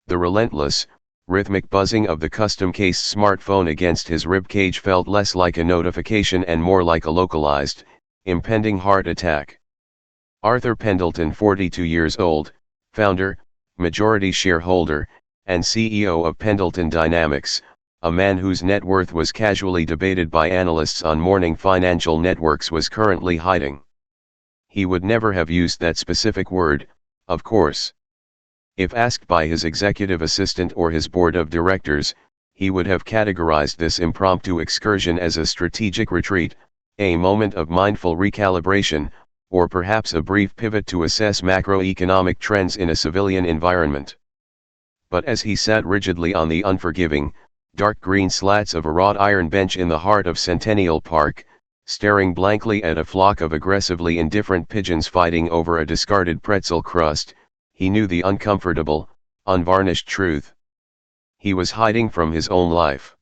The relentless, rhythmic buzzing of the custom-cased smartphone against his ribcage felt less like a notification and more like a localized, impending heart attack. Arthur Pendelton, 42 years old, founder, majority shareholder, and CEO of Pendelton Dynamics, a man whose net worth was casually debated by analysts on morning financial networks, was currently hiding. He would never have used that specific word, of course. If asked by his executive assistant or his board of directors, he would have categorized this impromptu excursion as a strategic retreat, a moment of mindful recalibration, or perhaps a brief pivot to assess macroeconomic trends in a civilian environment. But as he sat rigidly on the unforgiving, dark green slats of a wrought iron bench in the heart of Centennial Park, staring blankly at a flock of aggressively indifferent pigeons fighting over a discarded pretzel crust, he knew the uncomfortable, unvarnished truth. He was hiding from his own life.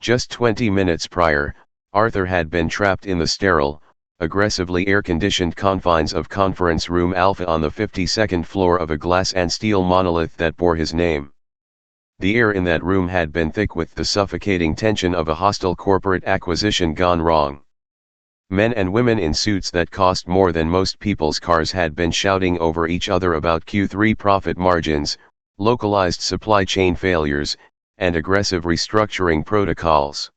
Just 20 minutes prior, Arthur had been trapped in the sterile, aggressively air-conditioned confines of Conference Room Alpha on the 52nd floor of a glass and steel monolith that bore his name. The air in that room had been thick with the suffocating tension of a hostile corporate acquisition gone wrong. Men and women in suits that cost more than most people's cars had been shouting over each other about Q3 profit margins, localized supply chain failures, and aggressive restructuring protocols.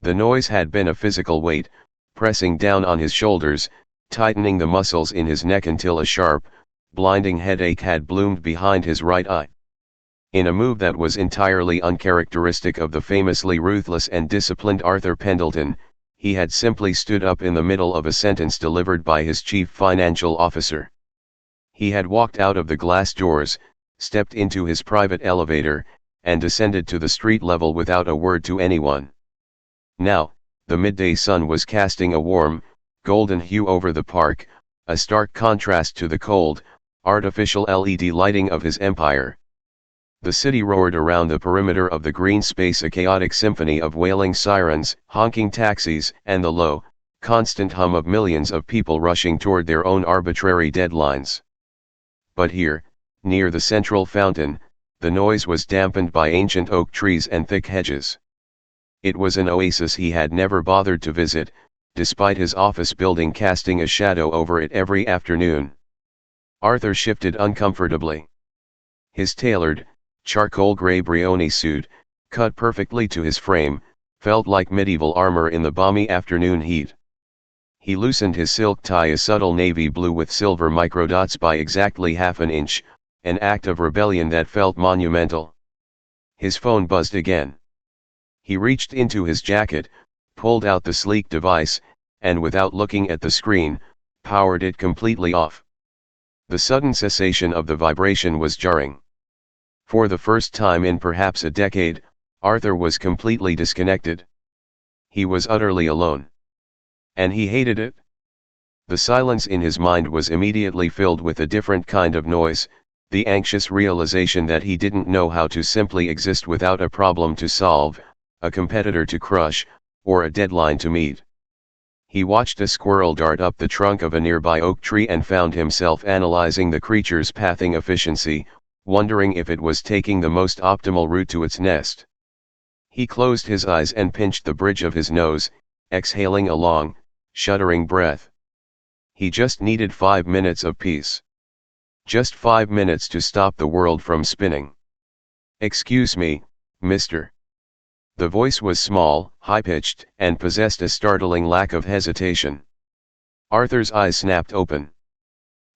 The noise had been a physical weight, pressing down on his shoulders, tightening the muscles in his neck until a sharp, blinding headache had bloomed behind his right eye. In a move that was entirely uncharacteristic of the famously ruthless and disciplined Arthur Pendelton, he had simply stood up in the middle of a sentence delivered by his chief financial officer. He had walked out of the glass doors, stepped into his private elevator, and descended to the street level without a word to anyone. Now, the midday sun was casting a warm, golden hue over the park, a stark contrast to the cold, artificial LED lighting of his empire. The city roared around the perimeter of the green space, a chaotic symphony of wailing sirens, honking taxis, and the low, constant hum of millions of people rushing toward their own arbitrary deadlines. But here, near the central fountain, the noise was dampened by ancient oak trees and thick hedges. It was an oasis he had never bothered to visit, despite his office building casting a shadow over it every afternoon. Arthur shifted uncomfortably. His tailored, charcoal gray Brioni suit, cut perfectly to his frame, felt like medieval armor in the balmy afternoon heat. He loosened his silk tie, a subtle navy blue with silver microdots by exactly half an inch, an act of rebellion that felt monumental. His phone buzzed again. He reached into his jacket, pulled out the sleek device, and without looking at the screen, powered it completely off. The sudden cessation of the vibration was jarring. For the first time in perhaps a decade, Arthur was completely disconnected. He was utterly alone. And he hated it. The silence in his mind was immediately filled with a different kind of noise, the anxious realization that he didn't know how to simply exist without a problem to solve, a competitor to crush, or a deadline to meet. He watched a squirrel dart up the trunk of a nearby oak tree and found himself analyzing the creature's pathing efficiency, wondering if it was taking the most optimal route to its nest. He closed his eyes and pinched the bridge of his nose, exhaling a long, shuddering breath. He just needed 5 minutes of peace. Just 5 minutes to stop the world from spinning. "Excuse me, mister." The voice was small, high-pitched, and possessed a startling lack of hesitation. Arthur's eyes snapped open.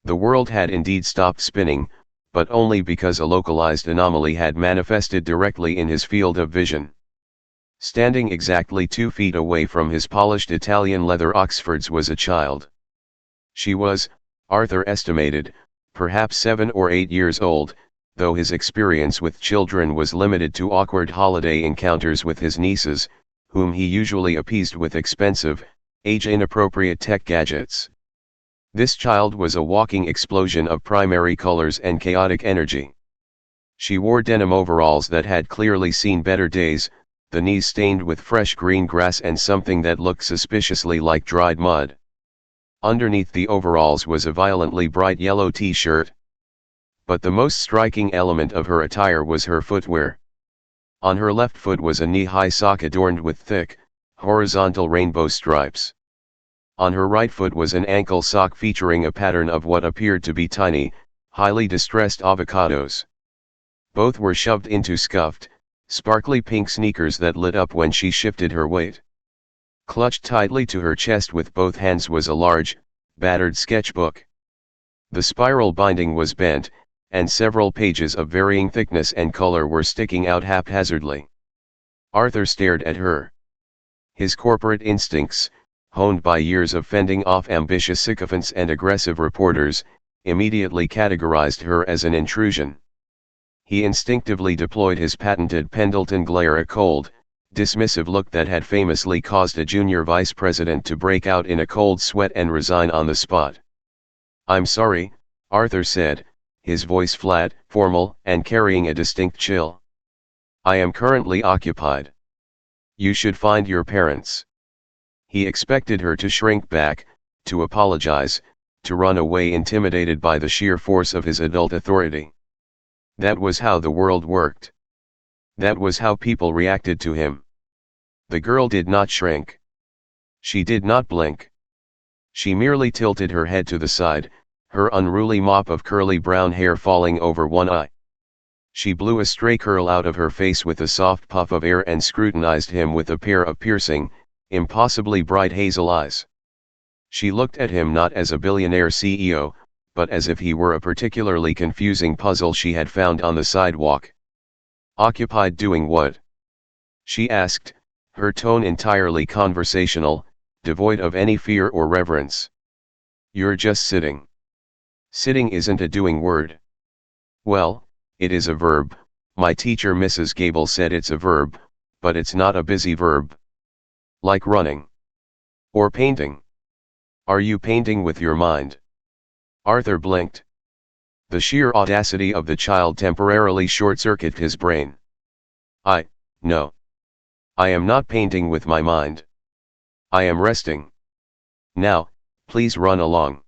The world had indeed stopped spinning, but only because a localized anomaly had manifested directly in his field of vision. Standing exactly 2 feet away from his polished Italian leather Oxfords was a child. She was, Arthur estimated, perhaps 7 or 8 years old, though his experience with children was limited to awkward holiday encounters with his nieces, whom he usually appeased with expensive, age-inappropriate tech gadgets. This child was a walking explosion of primary colors and chaotic energy. She wore denim overalls that had clearly seen better days, the knees stained with fresh green grass and something that looked suspiciously like dried mud. Underneath the overalls was a violently bright yellow t-shirt. But the most striking element of her attire was her footwear. On her left foot was a knee-high sock adorned with thick, horizontal rainbow stripes. On her right foot was an ankle sock featuring a pattern of what appeared to be tiny, highly distressed avocados. Both were shoved into scuffed, sparkly pink sneakers that lit up when she shifted her weight. Clutched tightly to her chest with both hands was a large, battered sketchbook. The spiral binding was bent, and several pages of varying thickness and color were sticking out haphazardly. Arthur stared at her. His corporate instincts, honed by years of fending off ambitious sycophants and aggressive reporters, immediately categorized her as an intrusion. He instinctively deployed his patented Pendelton glare, a cold, dismissive look that had famously caused a junior vice president to break out in a cold sweat and resign on the spot. "I'm sorry," Arthur said, his voice flat, formal, and carrying a distinct chill. "I am currently occupied. You should find your parents." He expected her to shrink back, to apologize, to run away, intimidated by the sheer force of his adult authority. That was how the world worked. That was how people reacted to him. The girl did not shrink. She did not blink. She merely tilted her head to the side, her unruly mop of curly brown hair falling over one eye. She blew a stray curl out of her face with a soft puff of air and scrutinized him with a pair of piercing, impossibly bright hazel eyes. She looked at him not as a billionaire CEO, but as if he were a particularly confusing puzzle she had found on the sidewalk. "Occupied doing what?" she asked, her tone entirely conversational, devoid of any fear or reverence. "You're just sitting." "Sitting isn't a doing word." "Well, it is a verb. My teacher Mrs. Gable said it's a verb, but it's not a busy verb. Like running. Or painting. Are you painting with your mind?" Arthur blinked. The sheer audacity of the child temporarily short-circuited his brain. No. I am not painting with my mind. I am resting. Now, please run along."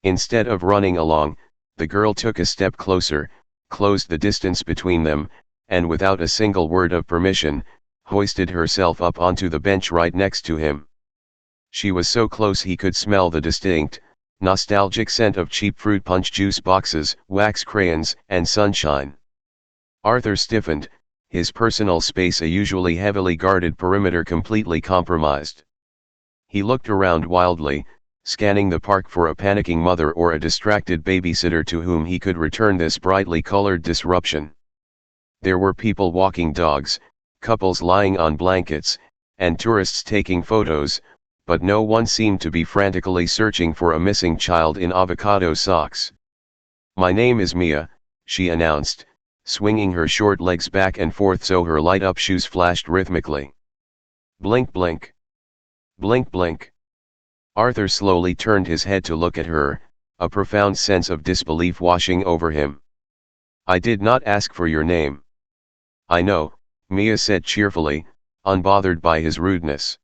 Instead of running along, the girl took a step closer, closed the distance between them, and without a single word of permission, hoisted herself up onto the bench right next to him. She was so close he could smell the distinct, nostalgic scent of cheap fruit punch juice boxes, wax crayons, and sunshine. Arthur stiffened, his personal space, a usually heavily guarded perimeter, completely compromised. He looked around wildly, scanning the park for a panicking mother or a distracted babysitter to whom he could return this brightly colored disruption. There were people walking dogs, couples lying on blankets, and tourists taking photos, but no one seemed to be frantically searching for a missing child in avocado socks. "My name is Mia," she announced, swinging her short legs back and forth so her light-up shoes flashed rhythmically. Blink blink. Blink blink. Arthur slowly turned his head to look at her, a profound sense of disbelief washing over him. "I did not ask for your name." "I know," Mia said cheerfully, unbothered by his rudeness.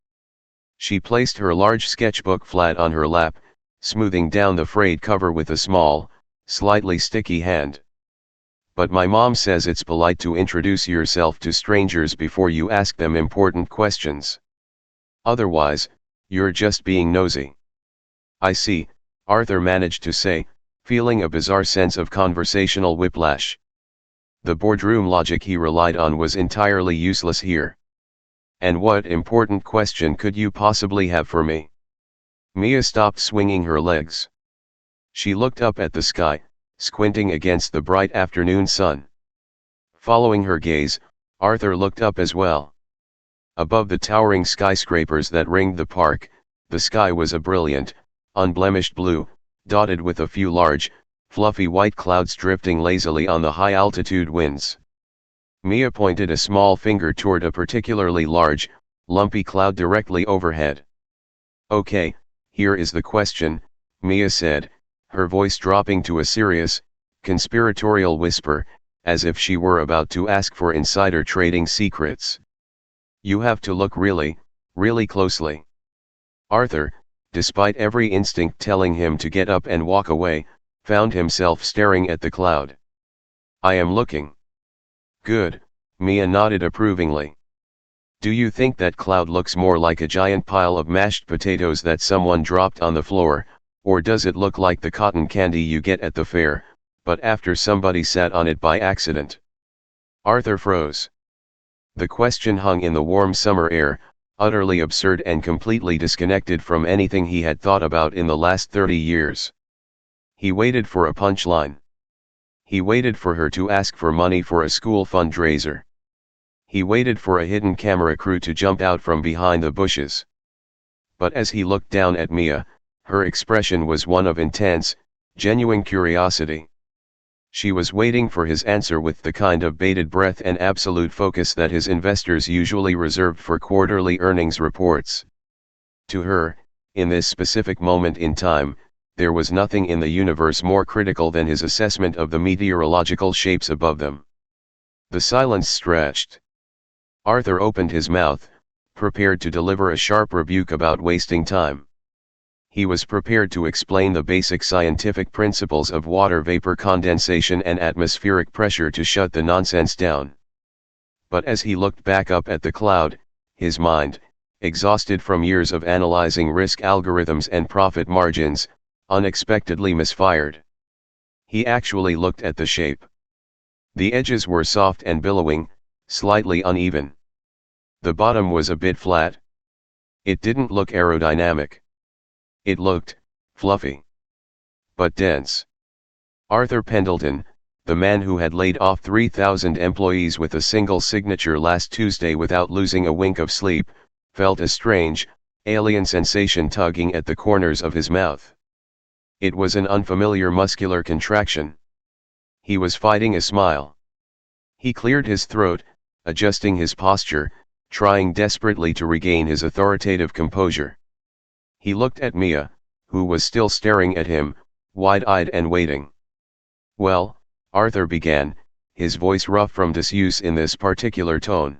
She placed her large sketchbook flat on her lap, smoothing down the frayed cover with a small, slightly sticky hand. "But my mom says it's polite to introduce yourself to strangers before you ask them important questions. Otherwise, you're just being nosy." "I see," Arthur managed to say, feeling a bizarre sense of conversational whiplash. The boardroom logic he relied on was entirely useless here. "And what important question could you possibly have for me?" Mia stopped swinging her legs. She looked up at the sky, squinting against the bright afternoon sun. Following her gaze, Arthur looked up as well. Above the towering skyscrapers that ringed the park, the sky was a brilliant, unblemished blue, dotted with a few large, fluffy white clouds drifting lazily on the high-altitude winds. Mia pointed a small finger toward a particularly large, lumpy cloud directly overhead. "Okay, here is the question," Mia said, her voice dropping to a serious, conspiratorial whisper, as if she were about to ask for insider trading secrets. "You have to look really, really closely." Arthur, despite every instinct telling him to get up and walk away, found himself staring at the cloud. I am looking. Good, Mia nodded approvingly. Do you think that cloud looks more like a giant pile of mashed potatoes that someone dropped on the floor, or does it look like the cotton candy you get at the fair, but after somebody sat on it by accident? Arthur froze. The question hung in the warm summer air, utterly absurd and completely disconnected from anything he had thought about in the last 30 years. He waited for a punchline. He waited for her to ask for money for a school fundraiser. He waited for a hidden camera crew to jump out from behind the bushes. But as he looked down at Mia, her expression was one of intense, genuine curiosity. She was waiting for his answer with the kind of bated breath and absolute focus that his investors usually reserved for quarterly earnings reports. To her, in this specific moment in time, there was nothing in the universe more critical than his assessment of the meteorological shapes above them. The silence stretched. Arthur opened his mouth, prepared to deliver a sharp rebuke about wasting time. He was prepared to explain the basic scientific principles of water vapor condensation and atmospheric pressure to shut the nonsense down. But as he looked back up at the cloud, his mind, exhausted from years of analyzing risk algorithms and profit margins, unexpectedly misfired. He actually looked at the shape. The edges were soft and billowing, slightly uneven. The bottom was a bit flat. It didn't look aerodynamic. It looked fluffy, but dense. Arthur Pendelton, the man who had laid off 3,000 employees with a single signature last Tuesday without losing a wink of sleep, felt a strange, alien sensation tugging at the corners of his mouth. It was an unfamiliar muscular contraction. He was fighting a smile. He cleared his throat, adjusting his posture, trying desperately to regain his authoritative composure. He looked at Mia, who was still staring at him, wide-eyed and waiting. Well, Arthur began, his voice rough from disuse in this particular tone.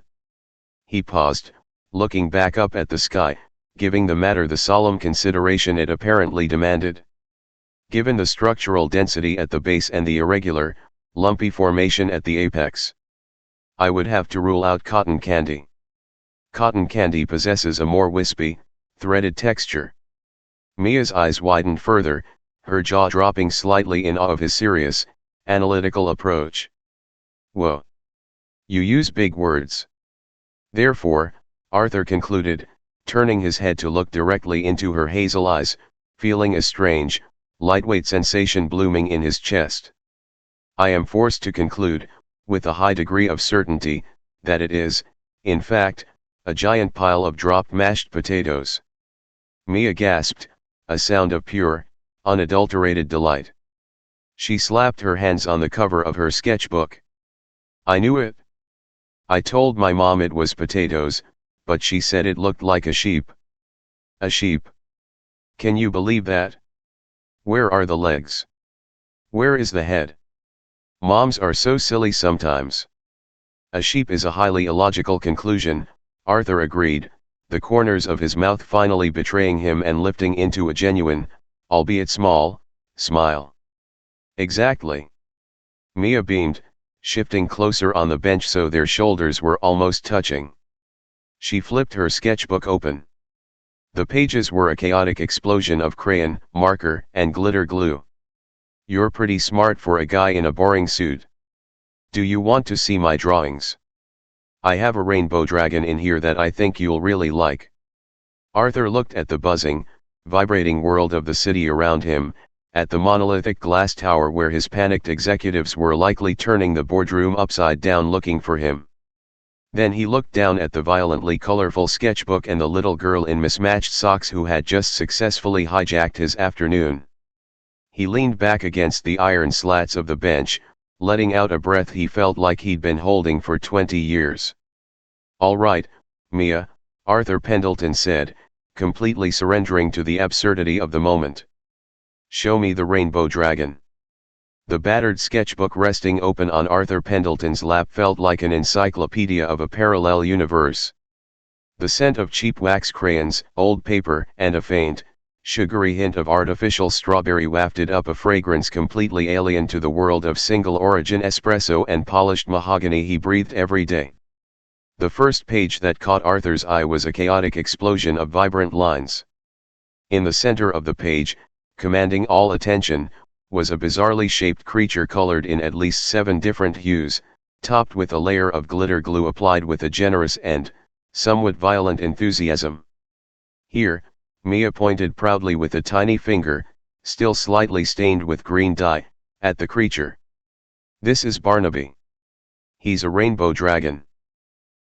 He paused, looking back up at the sky, giving the matter the solemn consideration it apparently demanded. Given the structural density at the base and the irregular, lumpy formation at the apex, I would have to rule out cotton candy. Cotton candy possesses a more wispy, threaded texture. Mia's eyes widened further, her jaw dropping slightly in awe of his serious, analytical approach. Whoa. You use big words. Therefore, Arthur concluded, turning his head to look directly into her hazel eyes, feeling a strange, lightweight sensation blooming in his chest. I am forced to conclude, with a high degree of certainty, that it is, in fact, a giant pile of dropped mashed potatoes. Mia gasped, a sound of pure, unadulterated delight. She slapped her hands on the cover of her sketchbook. I knew it. I told my mom it was potatoes, but she said it looked like a sheep. A sheep. Can you believe that? Where are the legs? Where is the head? Moms are so silly sometimes. A sheep is a highly illogical conclusion, Arthur agreed, the corners of his mouth finally betraying him and lifting into a genuine, albeit small, smile. Exactly. Mia beamed, shifting closer on the bench so their shoulders were almost touching. She flipped her sketchbook open. The pages were a chaotic explosion of crayon, marker, and glitter glue. You're pretty smart for a guy in a boring suit. Do you want to see my drawings? I have a rainbow dragon in here that I think you'll really like. Arthur looked at the buzzing, vibrating world of the city around him, at the monolithic glass tower where his panicked executives were likely turning the boardroom upside down looking for him. Then he looked down at the violently colorful sketchbook and the little girl in mismatched socks who had just successfully hijacked his afternoon. He leaned back against the iron slats of the bench, letting out a breath he felt like he'd been holding for 20 years. All right, Mia, Arthur Pendelton said, completely surrendering to the absurdity of the moment. Show me the rainbow dragon. The battered sketchbook resting open on Arthur Pendleton's lap felt like an encyclopedia of a parallel universe. The scent of cheap wax crayons, old paper, and a faint, sugary hint of artificial strawberry wafted up a fragrance completely alien to the world of single-origin espresso and polished mahogany he breathed every day. The first page that caught Arthur's eye was a chaotic explosion of vibrant lines. In the center of the page, commanding all attention, was a bizarrely shaped creature colored in at least 7 different hues, topped with a layer of glitter glue applied with a generous and, somewhat violent enthusiasm. Here, Mia pointed proudly with a tiny finger, still slightly stained with green dye, at the creature. This is Barnaby. He's a rainbow dragon.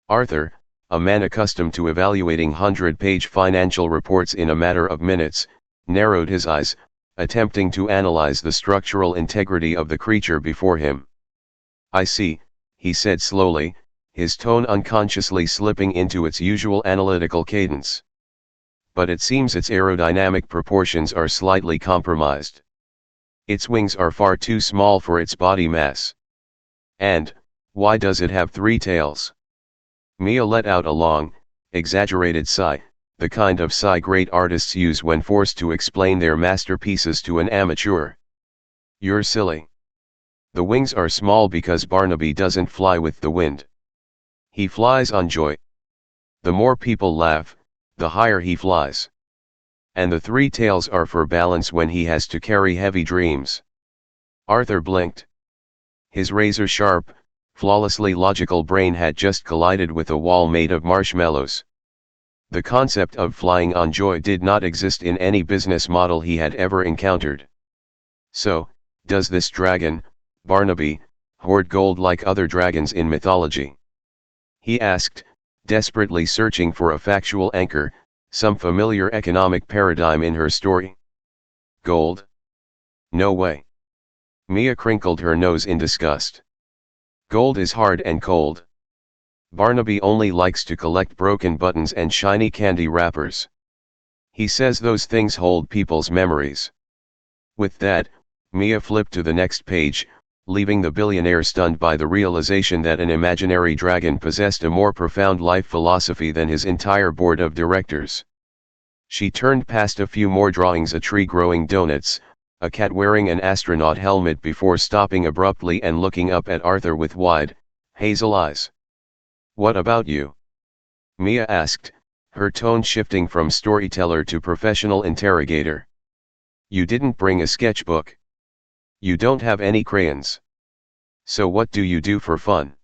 Arthur, a man accustomed to evaluating 100-page financial reports in a matter of minutes, narrowed his eyes, attempting to analyze the structural integrity of the creature before him. I see, he said slowly, his tone unconsciously slipping into its usual analytical cadence. But it seems its aerodynamic proportions are slightly compromised. Its wings are far too small for its body mass. And, why does it have 3 tails? Mia let out a long, exaggerated sigh, the kind of sigh great artists use when forced to explain their masterpieces to an amateur. You're silly. The wings are small because Barnaby doesn't fly with the wind. He flies on joy. The more people laugh, the higher he flies. And the 3 tails are for balance when he has to carry heavy dreams. Arthur blinked. His razor-sharp, flawlessly logical brain had just collided with a wall made of marshmallows. The concept of flying on joy did not exist in any business model he had ever encountered. So, does this dragon, Barnaby, hoard gold like other dragons in mythology? He asked, desperately searching for a factual anchor, some familiar economic paradigm in her story. Gold? No way. Mia crinkled her nose in disgust. Gold is hard and cold. Barnaby only likes to collect broken buttons and shiny candy wrappers. He says those things hold people's memories. With that, Mia flipped to the next page, leaving the billionaire stunned by the realization that an imaginary dragon possessed a more profound life philosophy than his entire board of directors. She turned past a few more drawings: a tree growing donuts, a cat wearing an astronaut helmet, before stopping abruptly and looking up at Arthur with wide, hazel eyes. What about you? Mia asked, her tone shifting from storyteller to professional interrogator. You didn't bring a sketchbook. You don't have any crayons. So what do you do for fun?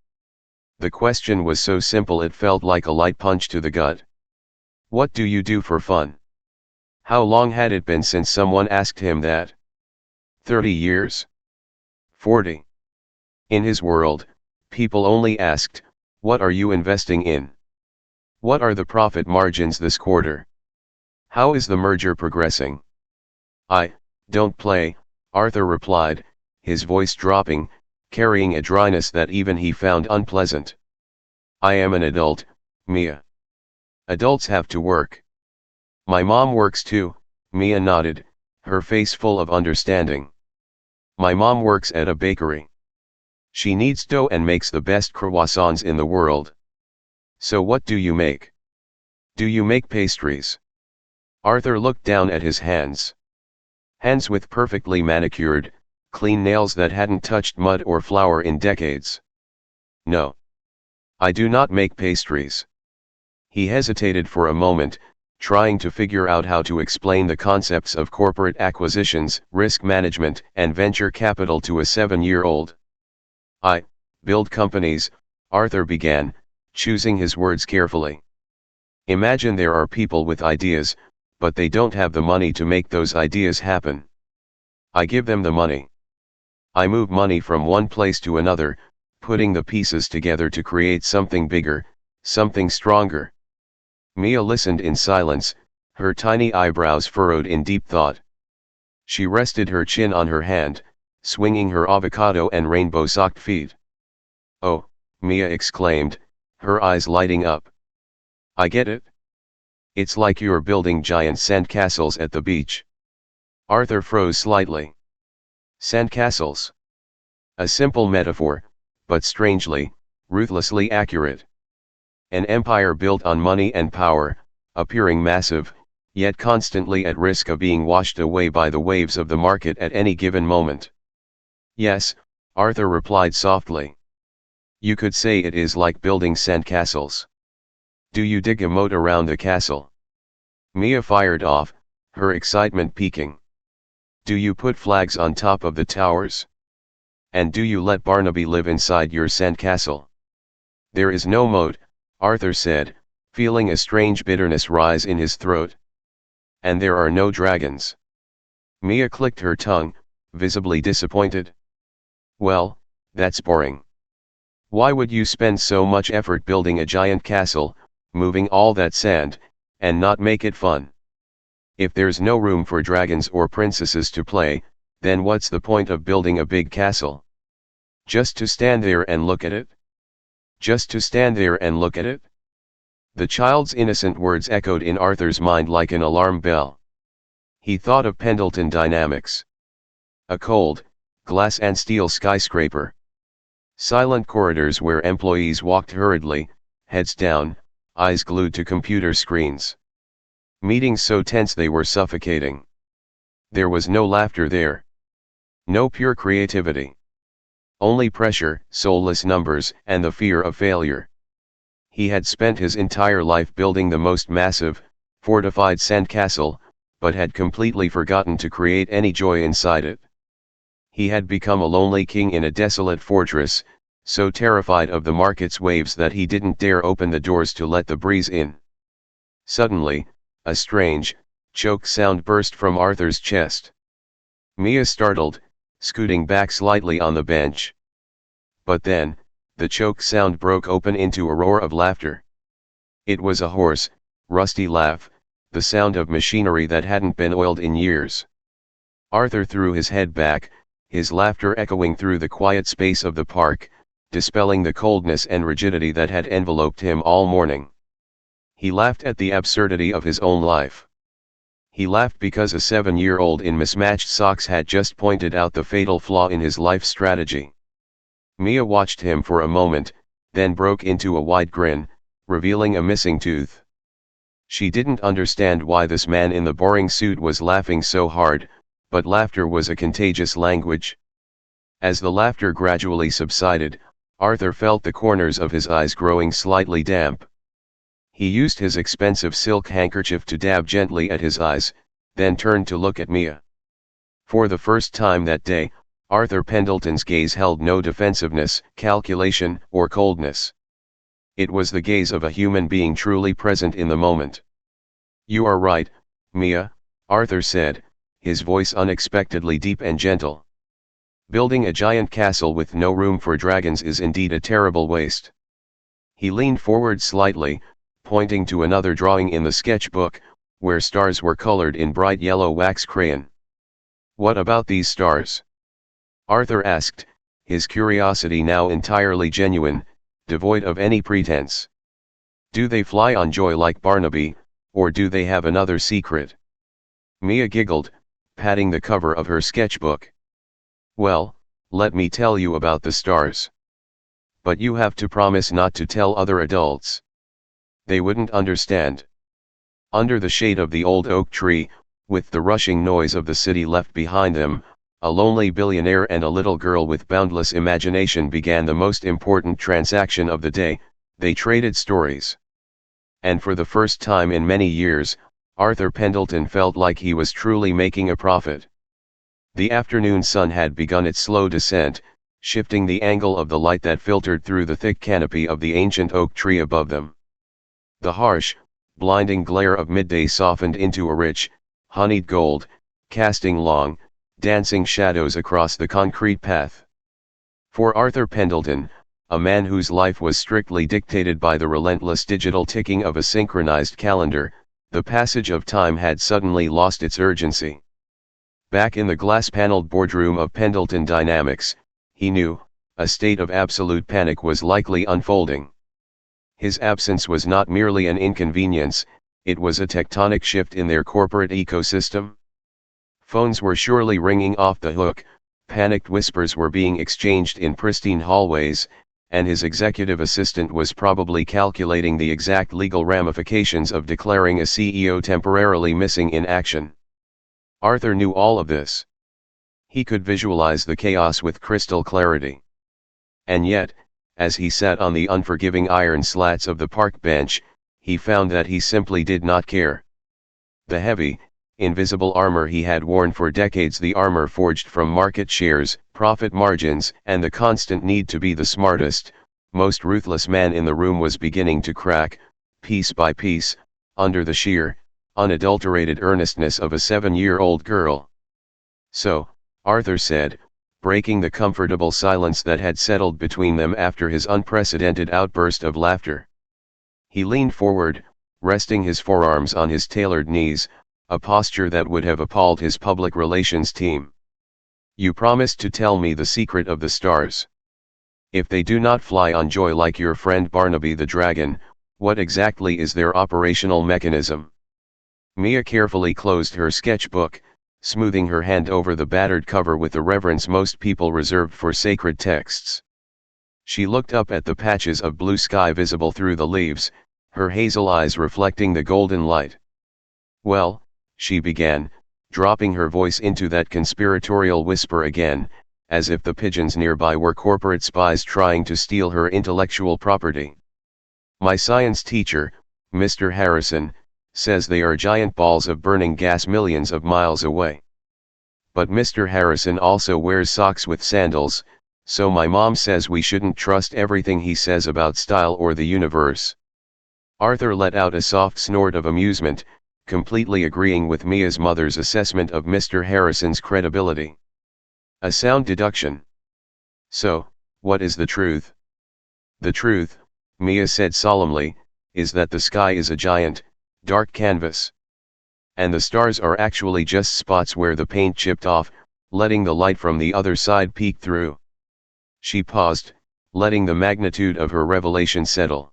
The question was so simple it felt like a light punch to the gut. What do you do for fun? How long had it been since someone asked him that? 30 years? 40? In his world, people only asked, what are you investing in? What are the profit margins this quarter? How is the merger progressing? I don't play, Arthur replied, his voice dropping, carrying a dryness that even he found unpleasant. I am an adult, Mia. Adults have to work. My mom works too, Mia nodded, her face full of understanding. My mom works at a bakery. She kneads dough and makes the best croissants in the world. So what do you make? Do you make pastries? Arthur looked down at his hands. Hands with perfectly manicured, clean nails that hadn't touched mud or flour in decades. No. I do not make pastries. He hesitated for a moment, trying to figure out how to explain the concepts of corporate acquisitions, risk management, and venture capital to a 7-year-old. I build companies, Arthur began, choosing his words carefully. Imagine there are people with ideas, but they don't have the money to make those ideas happen. I give them the money. I move money from one place to another, putting the pieces together to create something bigger, something stronger. Mia listened in silence, her tiny eyebrows furrowed in deep thought. She rested her chin on her hand, swinging her avocado and rainbow-socked feet. Oh, Mia exclaimed, her eyes lighting up. I get it. It's like you're building giant sandcastles at the beach. Arthur froze slightly. Sandcastles. A simple metaphor, but strangely, ruthlessly accurate. An empire built on money and power, appearing massive, yet constantly at risk of being washed away by the waves of the market at any given moment. Yes, Arthur replied softly. You could say it is like building sandcastles. Do you dig a moat around the castle? Mia fired off, her excitement peaking. Do you put flags on top of the towers? And do you let Barnaby live inside your sandcastle? There is no moat, Arthur said, feeling a strange bitterness rise in his throat. And there are no dragons. Mia clicked her tongue, visibly disappointed. Well, that's boring. Why would you spend so much effort building a giant castle, moving all that sand, and not make it fun? If there's no room for dragons or princesses to play, then what's the point of building a big castle? Just to stand there and look at it? Just to stand there and look at it? The child's innocent words echoed in Arthur's mind like an alarm bell. He thought of Pendelton dynamics. A cold, glass and steel skyscraper. Silent corridors where employees walked hurriedly, heads down, eyes glued to computer screens. Meetings so tense they were suffocating. There was no laughter there. No pure creativity. Only pressure, soulless numbers, and the fear of failure. He had spent his entire life building the most massive, fortified sandcastle, but had completely forgotten to create any joy inside it. He had become a lonely king in a desolate fortress, so terrified of the market's waves that he didn't dare open the doors to let the breeze in. Suddenly, a strange, choke sound burst from Arthur's chest. Mia startled, scooting back slightly on the bench. But then, the choke sound broke open into a roar of laughter. It was a hoarse, rusty laugh, the sound of machinery that hadn't been oiled in years. Arthur threw his head back, his laughter echoing through the quiet space of the park, dispelling the coldness and rigidity that had enveloped him all morning. He laughed at the absurdity of his own life. He laughed because a 7-year-old in mismatched socks had just pointed out the fatal flaw in his life strategy. Mia watched him for a moment, then broke into a wide grin, revealing a missing tooth. She didn't understand why this man in the boring suit was laughing so hard, but laughter was a contagious language. As the laughter gradually subsided, Arthur felt the corners of his eyes growing slightly damp. He used his expensive silk handkerchief to dab gently at his eyes, then turned to look at Mia. For the first time that day, Arthur Pendleton's gaze held no defensiveness, calculation, or coldness. It was the gaze of a human being truly present in the moment. You are right, Mia, Arthur said, his voice unexpectedly deep and gentle. Building a giant castle with no room for dragons is indeed a terrible waste. He leaned forward slightly, pointing to another drawing in the sketchbook, where stars were colored in bright yellow wax crayon. What about these stars? Arthur asked, his curiosity now entirely genuine, devoid of any pretense. Do they fly on joy like Barnaby, or do they have another secret? Mia giggled, patting the cover of her sketchbook. Well, let me tell you about the stars. But you have to promise not to tell other adults. They wouldn't understand. Under the shade of the old oak tree, with the rushing noise of the city left behind them, a lonely billionaire and a little girl with boundless imagination began the most important transaction of the day. They traded stories. And for the first time in many years, Arthur Pendleton felt like he was truly making a profit. The afternoon sun had begun its slow descent, shifting the angle of the light that filtered through the thick canopy of the ancient oak tree above them. The harsh, blinding glare of midday softened into a rich, honeyed gold, casting long, dancing shadows across the concrete path. For Arthur Pendleton, a man whose life was strictly dictated by the relentless digital ticking of a synchronized calendar, the passage of time had suddenly lost its urgency. Back in the glass-paneled boardroom of Pendleton Dynamics, he knew, a state of absolute panic was likely unfolding. His absence was not merely an inconvenience, it was a tectonic shift in their corporate ecosystem. Phones were surely ringing off the hook, panicked whispers were being exchanged in pristine hallways, and his executive assistant was probably calculating the exact legal ramifications of declaring a CEO temporarily missing in action. Arthur knew all of this. He could visualize the chaos with crystal clarity. And yet, as he sat on the unforgiving iron slats of the park bench, he found that he simply did not care. The heavy, invisible armor he had worn for decades, the armor forged from market shares, profit margins, and the constant need to be the smartest, most ruthless man in the room, was beginning to crack, piece by piece, under the sheer, unadulterated earnestness of a 7-year-old girl. So, Arthur said, breaking the comfortable silence that had settled between them after his unprecedented outburst of laughter. He leaned forward, resting his forearms on his tailored knees, a posture that would have appalled his public relations team. You promised to tell me the secret of the stars. If they do not fly on joy like your friend Barnaby the dragon, what exactly is their operational mechanism? Mia carefully closed her sketchbook, smoothing her hand over the battered cover with the reverence most people reserved for sacred texts. She looked up at the patches of blue sky visible through the leaves, her hazel eyes reflecting the golden light. Well, she began, dropping her voice into that conspiratorial whisper again, as if the pigeons nearby were corporate spies trying to steal her intellectual property. My science teacher, Mr. Harrison, says they are giant balls of burning gas millions of miles away. But Mr. Harrison also wears socks with sandals, so my mom says we shouldn't trust everything he says about style or the universe. Arthur let out a soft snort of amusement, completely agreeing with Mia's mother's assessment of Mr. Harrison's credibility. A sound deduction. So, what is the truth? The truth, Mia said solemnly, is that the sky is a giant, dark canvas. And the stars are actually just spots where the paint chipped off, letting the light from the other side peek through. She paused, letting the magnitude of her revelation settle.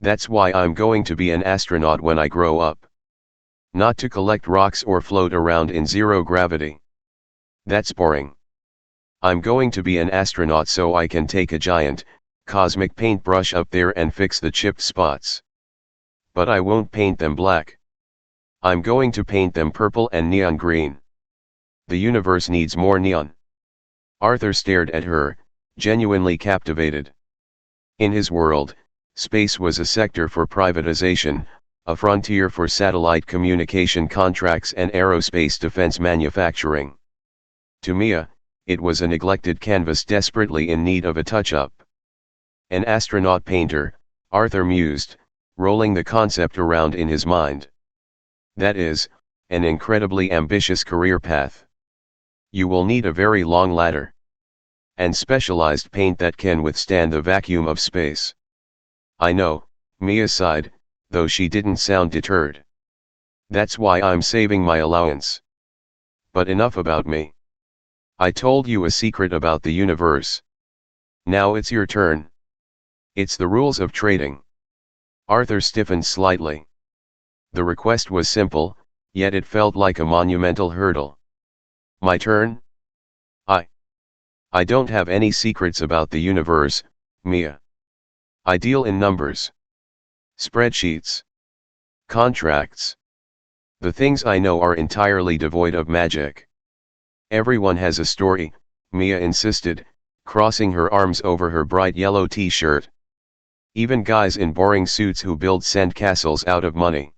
That's why I'm going to be an astronaut when I grow up. Not to collect rocks or float around in zero gravity. That's boring. I'm going to be an astronaut so I can take a giant, cosmic paintbrush up there and fix the chipped spots. But I won't paint them black. I'm going to paint them purple and neon green. The universe needs more neon. Arthur stared at her, genuinely captivated. In his world, space was a sector for privatization, a frontier for satellite communication contracts and aerospace defense manufacturing. To Mia, it was a neglected canvas desperately in need of a touch-up. An astronaut painter, Arthur mused, rolling the concept around in his mind. That is, an incredibly ambitious career path. You will need a very long ladder. And specialized paint that can withstand the vacuum of space. I know, Mia sighed, though she didn't sound deterred. That's why I'm saving my allowance. But enough about me. I told you a secret about the universe. Now it's your turn. It's the rules of trading. Arthur stiffened slightly. The request was simple, yet it felt like a monumental hurdle. My turn? I don't have any secrets about the universe, Mia. I deal in numbers. Spreadsheets. Contracts. The things I know are entirely devoid of magic. Everyone has a story, Mia insisted, crossing her arms over her bright yellow t-shirt. Even guys in boring suits who build sandcastles out of money.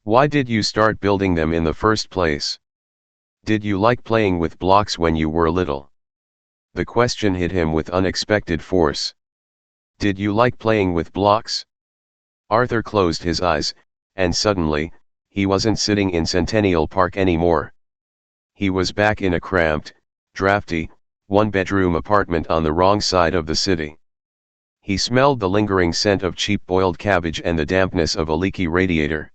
Why did you start building them in the first place? Did you like playing with blocks when you were little? The question hit him with unexpected force. Did you like playing with blocks? Arthur closed his eyes, and suddenly, he wasn't sitting in Centennial Park anymore. He was back in a cramped, drafty, one-bedroom apartment on the wrong side of the city. He smelled the lingering scent of cheap boiled cabbage and the dampness of a leaky radiator.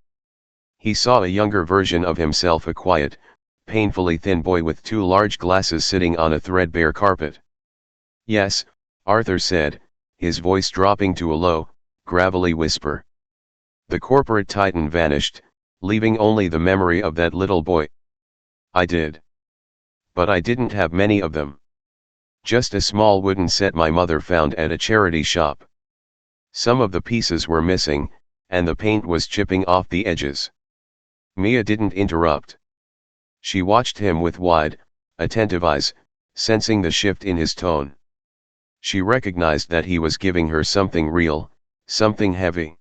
He saw a younger version of himself, a quiet, painfully thin boy with 2 large glasses sitting on a threadbare carpet. Yes, Arthur said, his voice dropping to a low, gravelly whisper. The corporate titan vanished, leaving only the memory of that little boy. I did. But I didn't have many of them. Just a small wooden set my mother found at a charity shop. Some of the pieces were missing, and the paint was chipping off the edges. Mia didn't interrupt. She watched him with wide, attentive eyes, sensing the shift in his tone. She recognized that he was giving her something real, something heavy.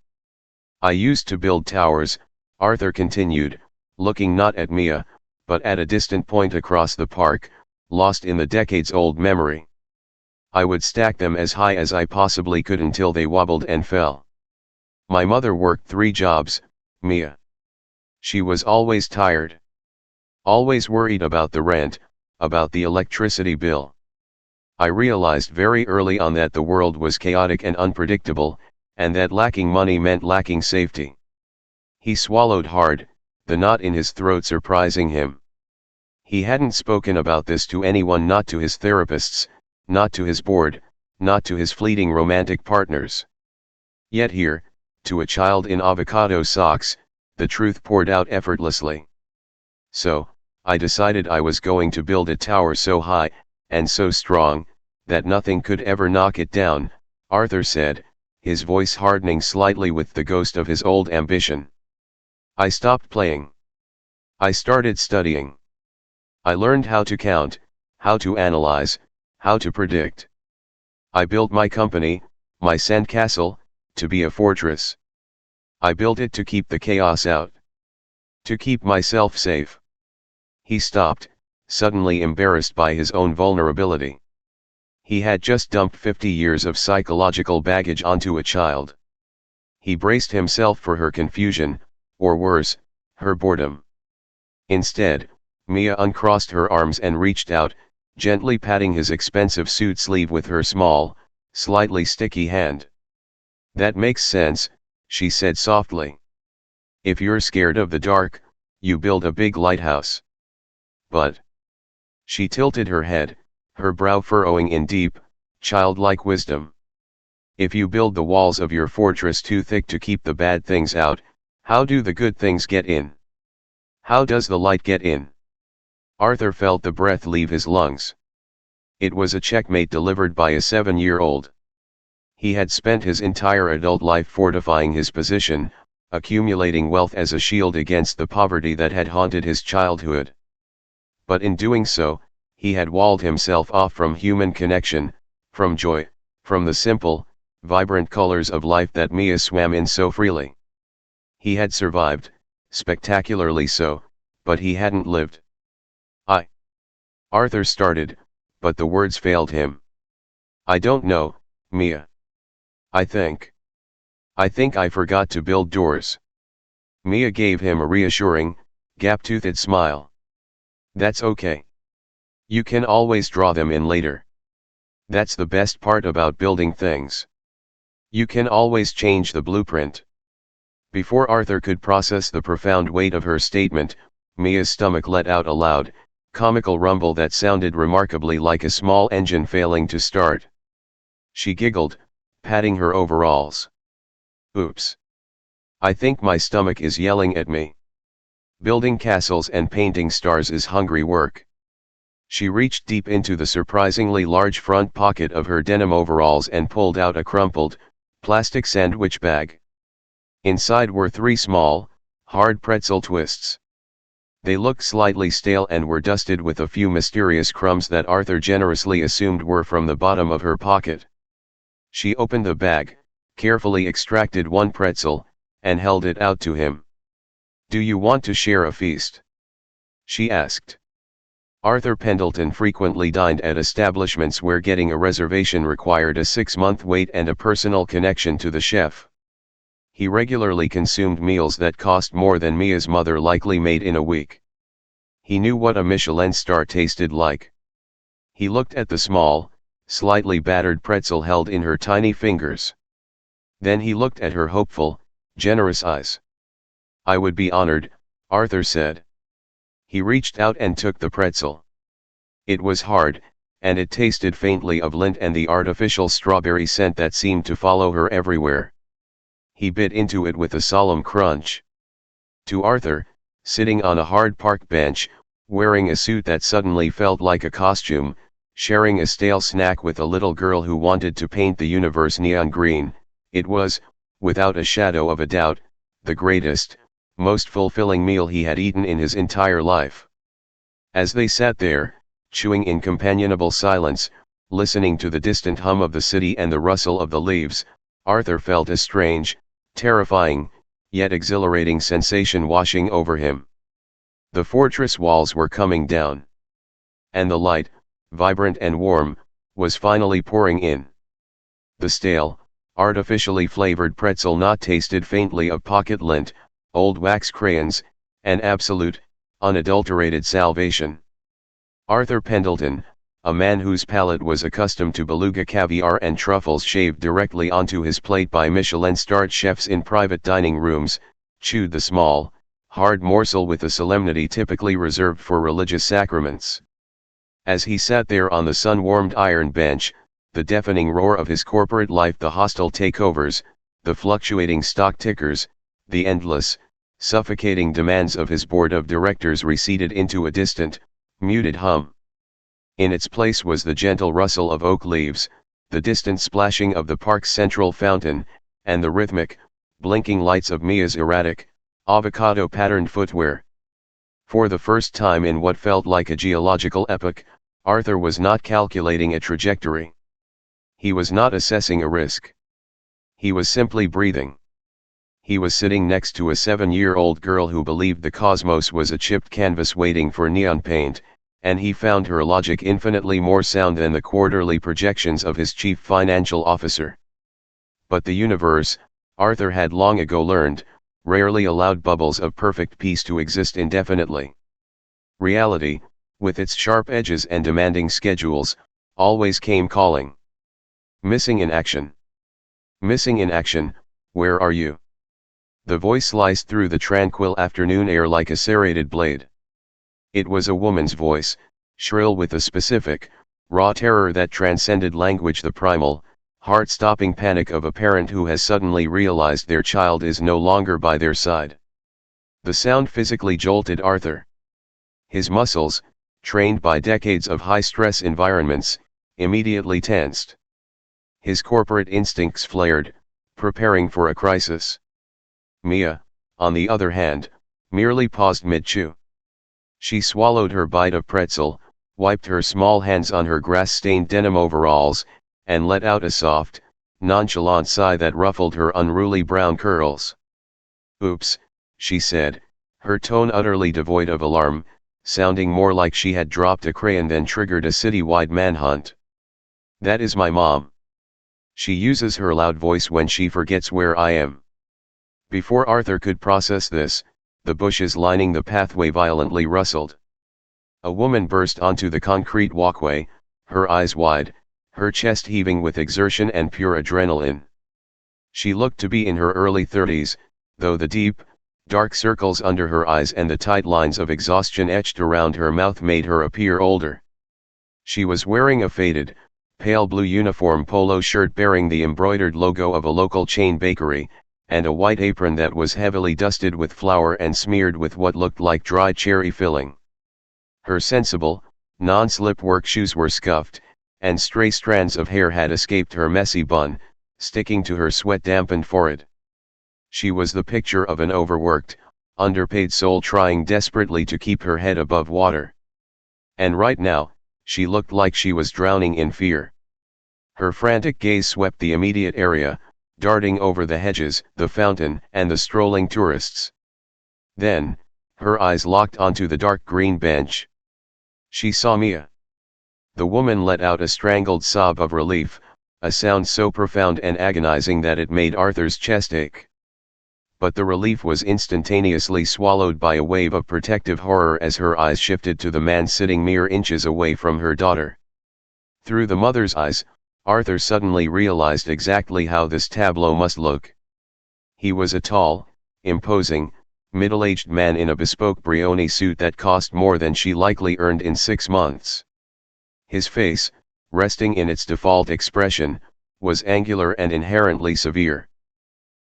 I used to build towers, Arthur continued, looking not at Mia, but at a distant point across the park, lost in the decades-old memory. I would stack them as high as I possibly could until they wobbled and fell. My mother worked 3 jobs, Mia. She was always tired. Always worried about the rent, about the electricity bill. I realized very early on that the world was chaotic and unpredictable, and that lacking money meant lacking safety. He swallowed hard, the knot in his throat surprising him. He hadn't spoken about this to anyone, not to his therapists, not to his board, not to his fleeting romantic partners. Yet here, to a child in avocado socks, the truth poured out effortlessly. So, I decided I was going to build a tower so high, and so strong, that nothing could ever knock it down, Arthur said, his voice hardening slightly with the ghost of his old ambition. I stopped playing. I started studying. I learned how to count, how to analyze, how to predict. I built my company, my sandcastle, to be a fortress. I built it to keep the chaos out. To keep myself safe. He stopped, suddenly embarrassed by his own vulnerability. He had just dumped 50 years of psychological baggage onto a child. He braced himself for her confusion, or worse, her boredom. Instead, Mia uncrossed her arms and reached out, gently patting his expensive suit sleeve with her small, slightly sticky hand. That makes sense, she said softly. If you're scared of the dark, you build a big lighthouse. But... She tilted her head, her brow furrowing in deep, childlike wisdom. If you build the walls of your fortress too thick to keep the bad things out, how do the good things get in? How does the light get in? Arthur felt the breath leave his lungs. It was a checkmate delivered by a 7-year-old. He had spent his entire adult life fortifying his position, accumulating wealth as a shield against the poverty that had haunted his childhood. But in doing so, he had walled himself off from human connection, from joy, from the simple, vibrant colors of life that Mia swam in so freely. He had survived, spectacularly so, but he hadn't lived. Arthur started, but the words failed him. I don't know, Mia. I think I forgot to build doors. Mia gave him a reassuring, gap-toothed smile. That's okay. You can always draw them in later. That's the best part about building things. You can always change the blueprint. Before Arthur could process the profound weight of her statement, Mia's stomach let out a loud, comical rumble that sounded remarkably like a small engine failing to start. She giggled, patting her overalls. Oops. I think my stomach is yelling at me. Building castles and painting stars is hungry work. She reached deep into the surprisingly large front pocket of her denim overalls and pulled out a crumpled, plastic sandwich bag. Inside were 3 small, hard pretzel twists. They looked slightly stale and were dusted with a few mysterious crumbs that Arthur generously assumed were from the bottom of her pocket. She opened the bag, carefully extracted 1 pretzel, and held it out to him. Do you want to share a feast? She asked. Arthur Pendelton frequently dined at establishments where getting a reservation required a 6-month wait and a personal connection to the chef. He regularly consumed meals that cost more than Mia's mother likely made in a week. He knew what a Michelin star tasted like. He looked at the small, slightly battered pretzel held in her tiny fingers. Then he looked at her hopeful, generous eyes. I would be honored, Arthur said. He reached out and took the pretzel. It was hard, and it tasted faintly of lint and the artificial strawberry scent that seemed to follow her everywhere. He bit into it with a solemn crunch. To Arthur, sitting on a hard park bench, wearing a suit that suddenly felt like a costume, sharing a stale snack with a little girl who wanted to paint the universe neon green. It was, without a shadow of a doubt, the greatest, most fulfilling meal he had eaten in his entire life. As they sat there, chewing in companionable silence, listening to the distant hum of the city and the rustle of the leaves, Arthur felt a strange, terrifying, yet exhilarating sensation washing over him. The fortress walls were coming down. And the light, vibrant and warm, was finally pouring in. The stale, artificially flavored pretzel not tasted faintly of pocket lint, old wax crayons, and absolute, unadulterated salvation. Arthur Pendelton, a man whose palate was accustomed to beluga caviar and truffles shaved directly onto his plate by Michelin-starred chefs in private dining rooms, chewed the small, hard morsel with the solemnity typically reserved for religious sacraments. As he sat there on the sun-warmed iron bench, the deafening roar of his corporate life, the hostile takeovers, the fluctuating stock tickers, the endless, suffocating demands of his board of directors receded into a distant, muted hum. In its place was the gentle rustle of oak leaves, the distant splashing of the park's central fountain, and the rhythmic, blinking lights of Mia's erratic, avocado-patterned footwear. For the first time in what felt like a geological epoch, Arthur was not calculating a trajectory. He was not assessing a risk. He was simply breathing. He was sitting next to a 7-year-old girl who believed the cosmos was a chipped canvas waiting for neon paint, and he found her logic infinitely more sound than the quarterly projections of his chief financial officer. But the universe, Arthur had long ago learned, rarely allowed bubbles of perfect peace to exist indefinitely. Reality, with its sharp edges and demanding schedules, always came calling. Missing in action. Missing in action, where are you? The voice sliced through the tranquil afternoon air like a serrated blade. It was a woman's voice, shrill with a specific, raw terror that transcended language, the primal, heart-stopping panic of a parent who has suddenly realized their child is no longer by their side. The sound physically jolted Arthur. His muscles, trained by decades of high-stress environments, immediately tensed. His corporate instincts flared, preparing for a crisis. Mia, on the other hand, merely paused mid-chew. She swallowed her bite of pretzel, wiped her small hands on her grass-stained denim overalls, and let out a soft, nonchalant sigh that ruffled her unruly brown curls. "Oops," she said, her tone utterly devoid of alarm, sounding more like she had dropped a crayon than triggered a city-wide manhunt. "That is my mom. She uses her loud voice when she forgets where I am." Before Arthur could process this, the bushes lining the pathway violently rustled. A woman burst onto the concrete walkway, her eyes wide, her chest heaving with exertion and pure adrenaline. She looked to be in her early 30s, though the deep, dark circles under her eyes and the tight lines of exhaustion etched around her mouth made her appear older. She was wearing a faded, pale blue uniform polo shirt bearing the embroidered logo of a local chain bakery, and a white apron that was heavily dusted with flour and smeared with what looked like dried cherry filling. Her sensible, non-slip work shoes were scuffed, and stray strands of hair had escaped her messy bun, sticking to her sweat-dampened forehead. She was the picture of an overworked, underpaid soul trying desperately to keep her head above water. And right now, she looked like she was drowning in fear. Her frantic gaze swept the immediate area, darting over the hedges, the fountain, and the strolling tourists. Then, her eyes locked onto the dark green bench. She saw Mia. The woman let out a strangled sob of relief, a sound so profound and agonizing that it made Arthur's chest ache. But the relief was instantaneously swallowed by a wave of protective horror as her eyes shifted to the man sitting mere inches away from her daughter. Through the mother's eyes, Arthur suddenly realized exactly how this tableau must look. He was a tall, imposing, middle-aged man in a bespoke Brioni suit that cost more than she likely earned in 6 months. His face, resting in its default expression, was angular and inherently severe.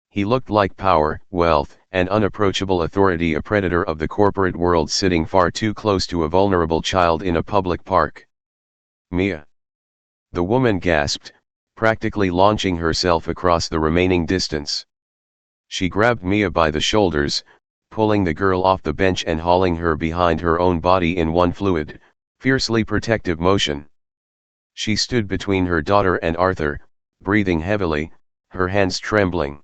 He looked like power, wealth, and unapproachable authority, a predator of the corporate world sitting far too close to a vulnerable child in a public park. Mia. The woman gasped, practically launching herself across the remaining distance. She grabbed Mia by the shoulders, pulling the girl off the bench and hauling her behind her own body in one fluid, fiercely protective motion. She stood between her daughter and Arthur, breathing heavily, her hands trembling.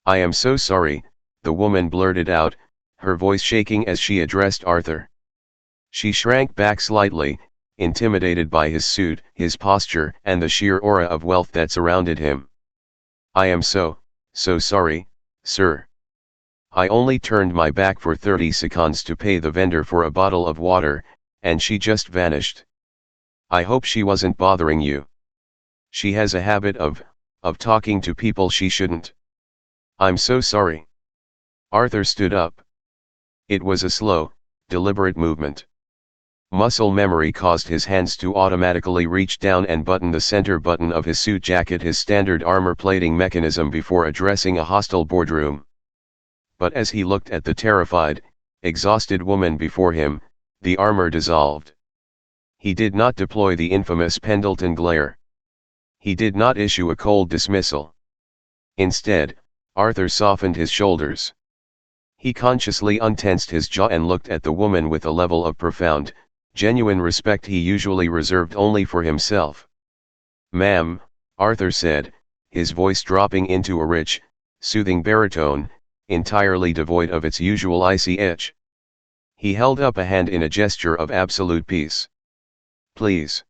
"I am so sorry," the woman blurted out, her voice shaking as she addressed Arthur. She shrank back slightly, intimidated by his suit, his posture, and the sheer aura of wealth that surrounded him. "I am so sorry, sir. I only turned my back for 30 seconds to pay the vendor for a bottle of water, and she just vanished. I hope she wasn't bothering you. She has a habit of talking to people she shouldn't. I'm so sorry." Arthur stood up. It was a slow, deliberate movement. Muscle memory caused his hands to automatically reach down and button the center button of his suit jacket, his standard armor plating mechanism, before addressing a hostile boardroom. But as he looked at the terrified, exhausted woman before him, the armor dissolved. He did not deploy the infamous Pendelton glare. He did not issue a cold dismissal. Instead, Arthur softened his shoulders. He consciously untensed his jaw and looked at the woman with a level of profound, genuine respect he usually reserved only for himself. "Ma'am," Arthur said, his voice dropping into a rich, soothing baritone, entirely devoid of its usual icy edge. He held up a hand in a gesture of absolute peace. "Please.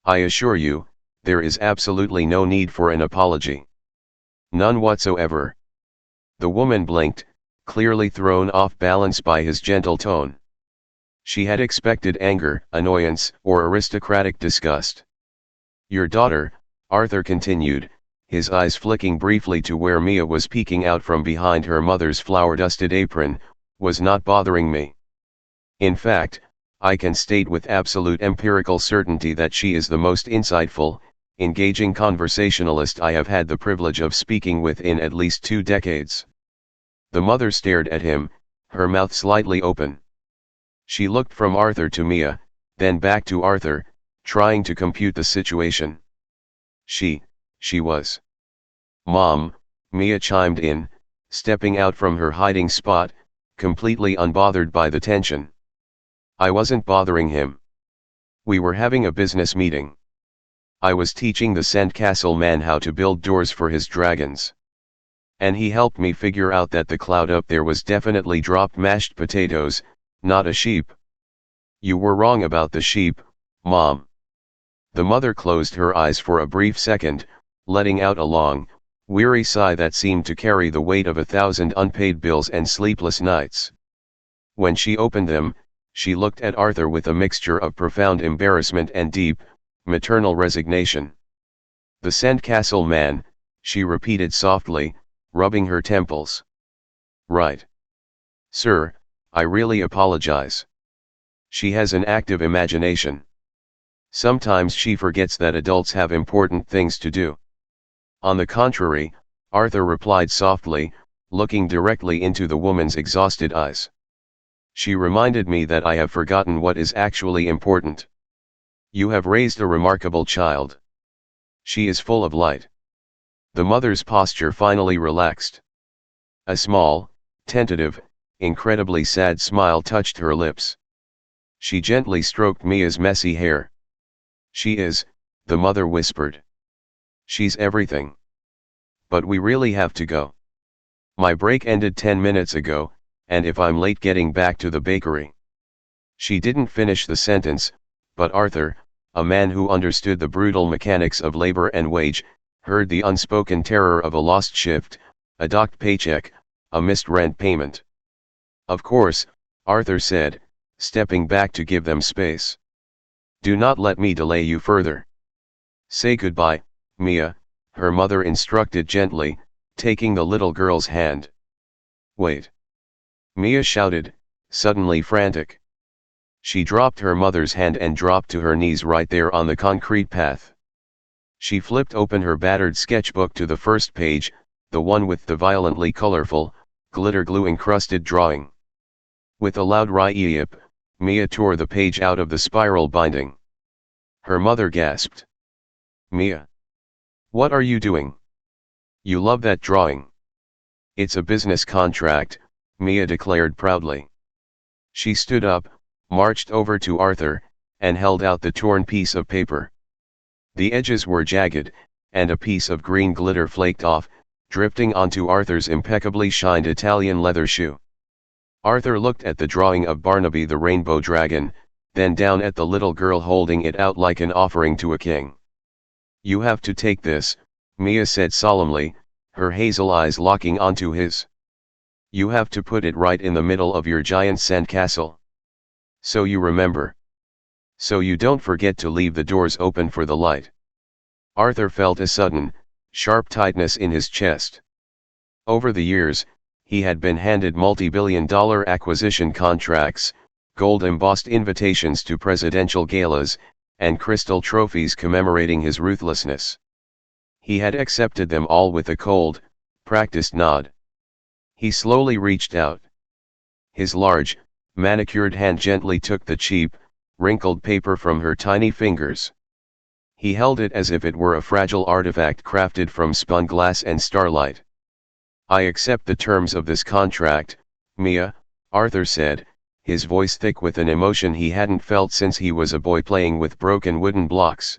I assure you, there is absolutely no need for an apology. None whatsoever." The woman blinked, clearly thrown off balance by his gentle tone. She had expected anger, annoyance, or aristocratic disgust. "Your daughter," Arthur continued, his eyes flicking briefly to where Mia was peeking out from behind her mother's flour-dusted apron, "was not bothering me. In fact, I can state with absolute empirical certainty that she is the most insightful, engaging conversationalist I have had the privilege of speaking with in at least 2 decades. The mother stared at him, her mouth slightly open. She looked from Arthur to Mia, then back to Arthur, trying to compute the situation. She was. "Mom," Mia chimed in, stepping out from her hiding spot, completely unbothered by the tension. "I wasn't bothering him. We were having a business meeting. I was teaching the Sandcastle man how to build doors for his dragons. And he helped me figure out that the cloud up there was definitely dropped mashed potatoes, not a sheep." "You were wrong about the sheep, Mom." The mother closed her eyes for a brief second, letting out a long, weary sigh that seemed to carry the weight of 1,000 unpaid bills and sleepless nights. When she opened them, she looked at Arthur with a mixture of profound embarrassment and deep, maternal resignation. "The Sandcastle man," she repeated softly, rubbing her temples. "Right. Sir, I really apologize. She has an active imagination. Sometimes she forgets that adults have important things to do." "On the contrary," Arthur replied softly, looking directly into the woman's exhausted eyes. "She reminded me that I have forgotten what is actually important. You have raised a remarkable child. She is full of light." The mother's posture finally relaxed. A small, tentative, incredibly sad smile touched her lips. She gently stroked Mia's messy hair. "She is," the mother whispered. "She's everything. But we really have to go. My break ended 10 minutes ago, and if I'm late getting back to the bakery." She didn't finish the sentence, but Arthur, a man who understood the brutal mechanics of labor and wage, heard the unspoken terror of a lost shift, a docked paycheck, a missed rent payment. "Of course," Arthur said, stepping back to give them space. "Do not let me delay you further. Say goodbye, Mia," her mother instructed gently, taking the little girl's hand. "Wait!" Mia shouted, suddenly frantic. She dropped her mother's hand and dropped to her knees right there on the concrete path. She flipped open her battered sketchbook to the first page, the one with the violently colorful, glitter glue-encrusted drawing. With a loud yip, Mia tore the page out of the spiral binding. Her mother gasped. Mia. What are you doing? You love that drawing. It's a business contract, Mia declared proudly. She stood up, marched over to Arthur, and held out the torn piece of paper. The edges were jagged, and a piece of green glitter flaked off, drifting onto Arthur's impeccably shined Italian leather shoe. Arthur looked at the drawing of Barnaby the rainbow dragon, then down at the little girl holding it out like an offering to a king. You have to take this, Mia said solemnly, her hazel eyes locking onto his. You have to put it right in the middle of your giant sandcastle. So you remember. So you don't forget to leave the doors open for the light. Arthur felt a sudden, sharp tightness in his chest. Over the years, he had been handed multi-billion-dollar acquisition contracts, gold-embossed invitations to presidential galas, and crystal trophies commemorating his ruthlessness. He had accepted them all with a cold, practiced nod. He slowly reached out. His large, manicured hand gently took the cheap, wrinkled paper from her tiny fingers. He held it as if it were a fragile artifact crafted from spun glass and starlight. I accept the terms of this contract, Mia, Arthur said, his voice thick with an emotion he hadn't felt since he was a boy playing with broken wooden blocks.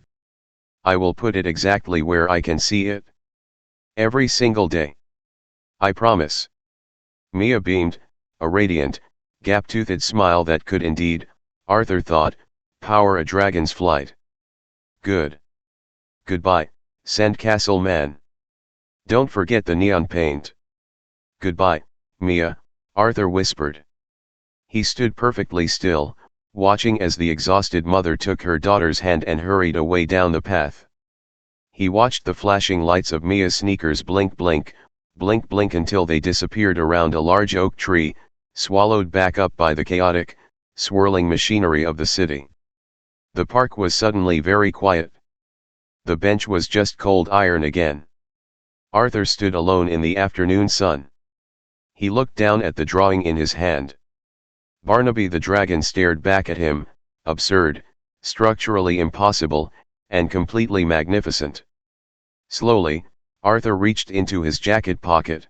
I will put it exactly where I can see it. Every single day. I promise. Mia beamed, a radiant, gap-toothed smile that could indeed, Arthur thought, power a dragon's flight. Good. Goodbye, Sandcastle man. Don't forget the neon paint. Goodbye, Mia, Arthur whispered. He stood perfectly still, watching as the exhausted mother took her daughter's hand and hurried away down the path. He watched the flashing lights of Mia's sneakers blink blink, blink blink until they disappeared around a large oak tree, swallowed back up by the chaotic, swirling machinery of the city. The park was suddenly very quiet. The bench was just cold iron again. Arthur stood alone in the afternoon sun. He looked down at the drawing in his hand. Barnaby the dragon stared back at him, absurd, structurally impossible, and completely magnificent. Slowly, Arthur reached into his jacket pocket.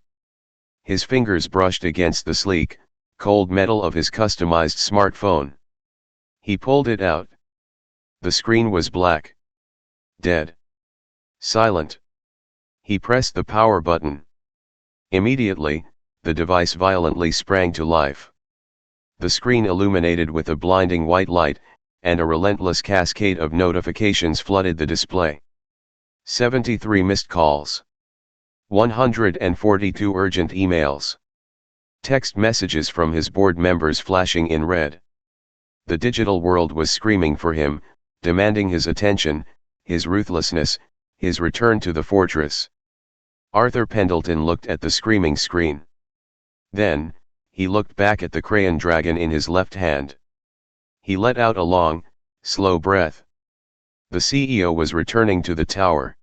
His fingers brushed against the sleek, cold metal of his customized smartphone. He pulled it out. The screen was black. Dead. Silent. He pressed the power button. Immediately, the device violently sprang to life. The screen illuminated with a blinding white light, and a relentless cascade of notifications flooded the display. 73 missed calls. 142 urgent emails. Text messages from his board members flashing in red. The digital world was screaming for him, demanding his attention, his ruthlessness, his return to the fortress. Arthur Pendelton looked at the screaming screen. Then, he looked back at the crayon dragon in his left hand. He let out a long, slow breath. The CEO was returning to the tower.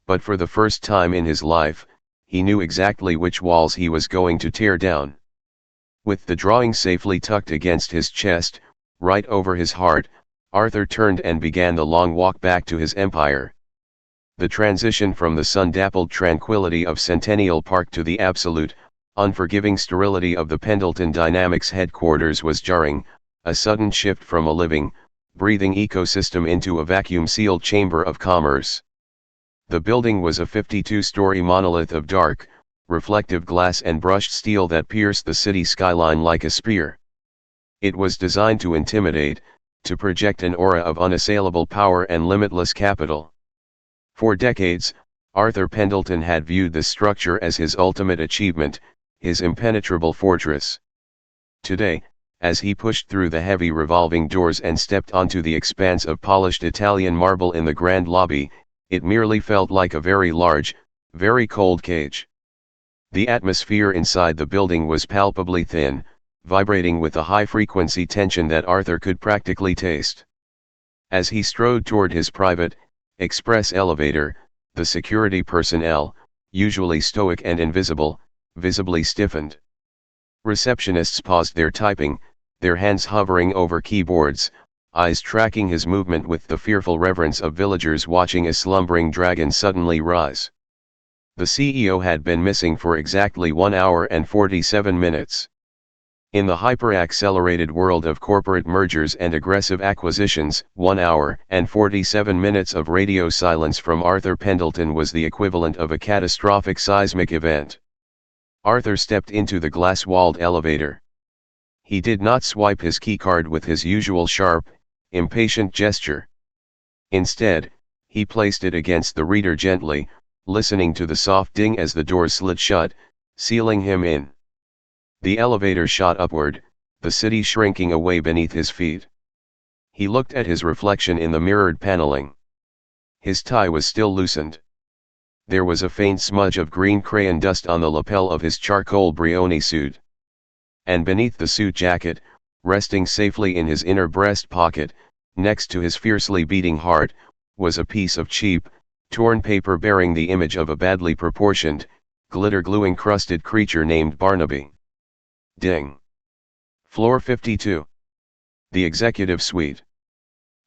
But for the first time in his life, he knew exactly which walls he was going to tear down. With the drawing safely tucked against his chest, right over his heart, Arthur turned and began the long walk back to his empire. The transition from the sun-dappled tranquility of Centennial Park to the absolute, unforgiving sterility of the Pendelton Dynamics headquarters was jarring, a sudden shift from a living, breathing ecosystem into a vacuum-sealed chamber of commerce. The building was a 52-story monolith of dark, reflective glass and brushed steel that pierced the city skyline like a spear. It was designed to intimidate, to project an aura of unassailable power and limitless capital. For decades, Arthur Pendelton had viewed this structure as his ultimate achievement, his impenetrable fortress. Today, as he pushed through the heavy revolving doors and stepped onto the expanse of polished Italian marble in the grand lobby, it merely felt like a very large, very cold cage. The atmosphere inside the building was palpably thin, vibrating with a high-frequency tension that Arthur could practically taste. As he strode toward his private, express elevator, the security personnel, usually stoic and invisible, visibly stiffened. Receptionists paused their typing, their hands hovering over keyboards, eyes tracking his movement with the fearful reverence of villagers watching a slumbering dragon suddenly rise. The CEO had been missing for exactly 1 hour and 47 minutes. In the hyper-accelerated world of corporate mergers and aggressive acquisitions, 1 hour and 47 minutes of radio silence from Arthur Pendelton was the equivalent of a catastrophic seismic event. Arthur stepped into the glass-walled elevator. He did not swipe his keycard with his usual sharp, impatient gesture. Instead, he placed it against the reader gently, listening to the soft ding as the door slid shut, sealing him in. The elevator shot upward, the city shrinking away beneath his feet. He looked at his reflection in the mirrored paneling. His tie was still loosened. There was a faint smudge of green crayon dust on the lapel of his charcoal Brioni suit. And beneath the suit jacket, resting safely in his inner breast pocket, next to his fiercely beating heart, was a piece of cheap, torn paper bearing the image of a badly proportioned, glitter-glue-encrusted creature named Barnaby. Ding. Floor 52. The executive suite.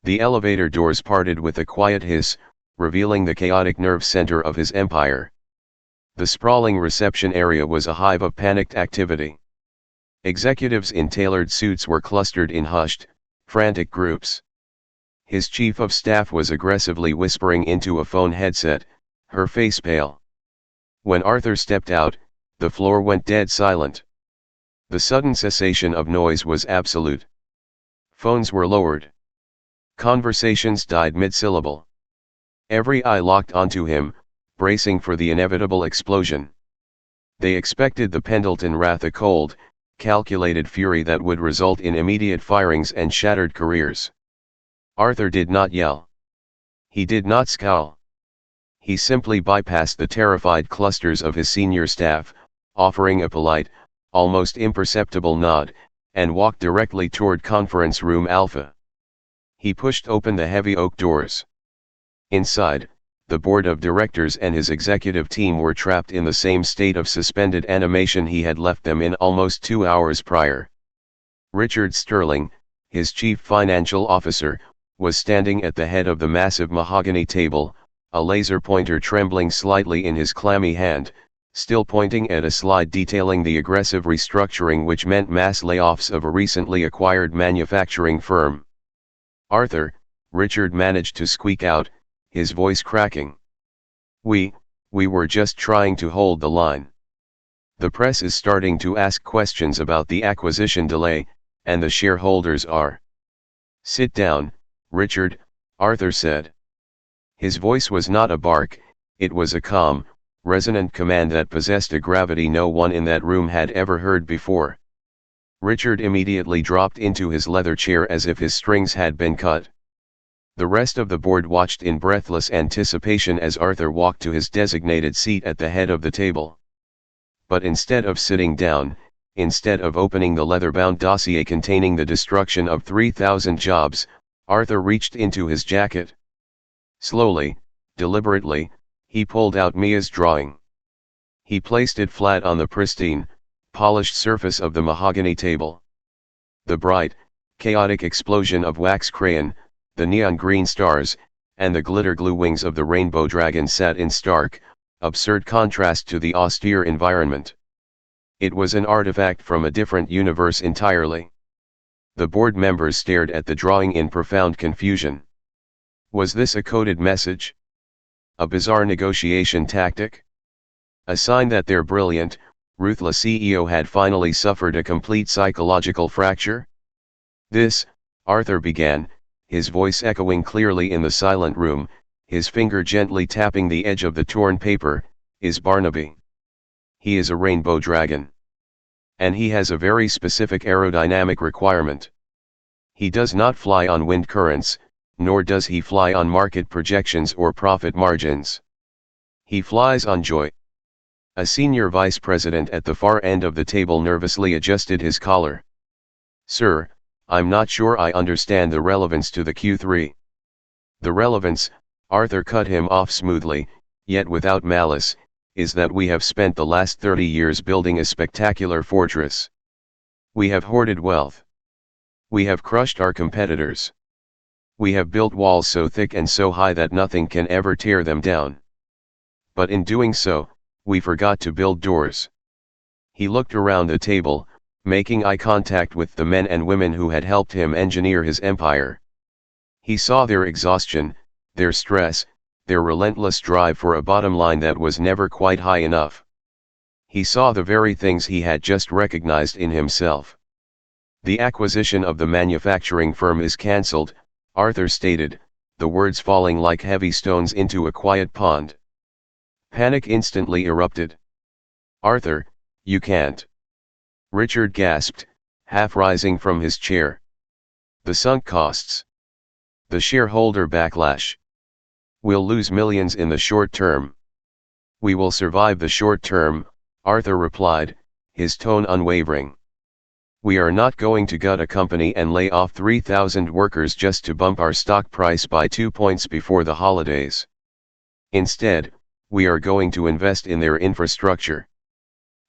The elevator doors parted with a quiet hiss, revealing the chaotic nerve center of his empire. The sprawling reception area was a hive of panicked activity. Executives in tailored suits were clustered in hushed, frantic groups. His chief of staff was aggressively whispering into a phone headset, her face pale. When Arthur stepped out, the floor went dead silent. The sudden cessation of noise was absolute. Phones were lowered. Conversations died mid-syllable. Every eye locked onto him, bracing for the inevitable explosion. They expected the Pendelton wrath, a cold, calculated fury that would result in immediate firings and shattered careers. Arthur did not yell. He did not scowl. He simply bypassed the terrified clusters of his senior staff, offering a polite, almost imperceptible nod, and walked directly toward Conference Room Alpha. He pushed open the heavy oak doors. Inside, the board of directors and his executive team were trapped in the same state of suspended animation he had left them in almost 2 hours prior. Richard Sterling, his chief financial officer, was standing at the head of the massive mahogany table, a laser pointer trembling slightly in his clammy hand, still pointing at a slide detailing the aggressive restructuring which meant mass layoffs of a recently acquired manufacturing firm. "Arthur," Richard managed to squeak out, his voice cracking. We were just trying to hold the line. The press is starting to ask questions about the acquisition delay, and the shareholders are." "Sit down, Richard," Arthur said. His voice was not a bark, it was a calm, resonant command that possessed a gravity no one in that room had ever heard before. Richard immediately dropped into his leather chair as if his strings had been cut. The rest of the board watched in breathless anticipation as Arthur walked to his designated seat at the head of the table. But instead of sitting down, instead of opening the leather-bound dossier containing the destruction of 3,000 jobs, Arthur reached into his jacket. Slowly, deliberately, he pulled out Mia's drawing. He placed it flat on the pristine, polished surface of the mahogany table. The bright, chaotic explosion of wax crayon, the neon green stars, and the glitter glue wings of the rainbow dragon sat in stark, absurd contrast to the austere environment. It was an artifact from a different universe entirely. The board members stared at the drawing in profound confusion. Was this a coded message? A bizarre negotiation tactic? A sign that their brilliant, ruthless CEO had finally suffered a complete psychological fracture? "This," Arthur began, his voice echoing clearly in the silent room, his finger gently tapping the edge of the torn paper, "is Barnaby. He is a rainbow dragon. And he has a very specific aerodynamic requirement. He does not fly on wind currents, nor does he fly on market projections or profit margins. He flies on joy." A senior vice president at the far end of the table nervously adjusted his collar. "Sir, I'm not sure I understand the relevance to the Q3. The relevance," Arthur cut him off smoothly, yet without malice, "is that we have spent the last 30 years building a spectacular fortress. We have hoarded wealth. We have crushed our competitors. We have built walls so thick and so high that nothing can ever tear them down. But in doing so, we forgot to build doors. He looked around the table, making eye contact with the men and women who had helped him engineer his empire. He saw their exhaustion, their stress, their relentless drive for a bottom line that was never quite high enough. He saw the very things he had just recognized in himself. The acquisition of the manufacturing firm is cancelled, Arthur stated, the words falling like heavy stones into a quiet pond. Panic instantly erupted. Arthur, you can't. Richard gasped, half rising from his chair. The sunk costs. The shareholder backlash. We'll lose millions in the short term. We will survive the short term, Arthur replied, his tone unwavering. We are not going to gut a company and lay off 3,000 workers just to bump our stock price by 2 points before the holidays. Instead, we are going to invest in their infrastructure.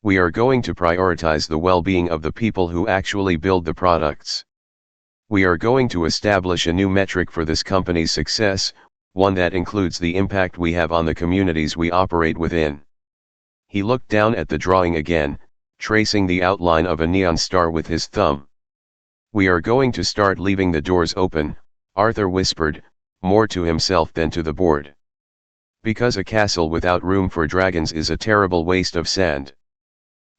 We are going to prioritize the well-being of the people who actually build the products. We are going to establish a new metric for this company's success, one that includes the impact we have on the communities we operate within. He looked down at the drawing again, tracing the outline of a neon star with his thumb. We are going to start leaving the doors open, Arthur whispered, more to himself than to the board. Because a castle without room for dragons is a terrible waste of sand.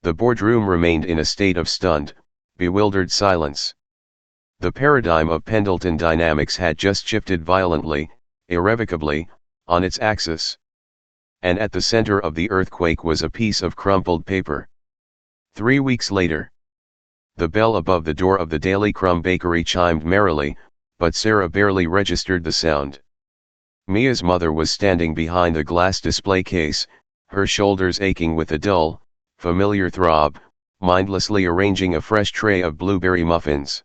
The boardroom remained in a state of stunned, bewildered silence. The paradigm of Pendelton dynamics had just shifted violently, irrevocably, on its axis. And at the center of the earthquake was a piece of crumpled paper. 3 weeks later. The bell above the door of the Daily Crumb Bakery chimed merrily, but Sarah barely registered the sound. Mia's mother was standing behind a glass display case, her shoulders aching with a dull, familiar throb, mindlessly arranging a fresh tray of blueberry muffins.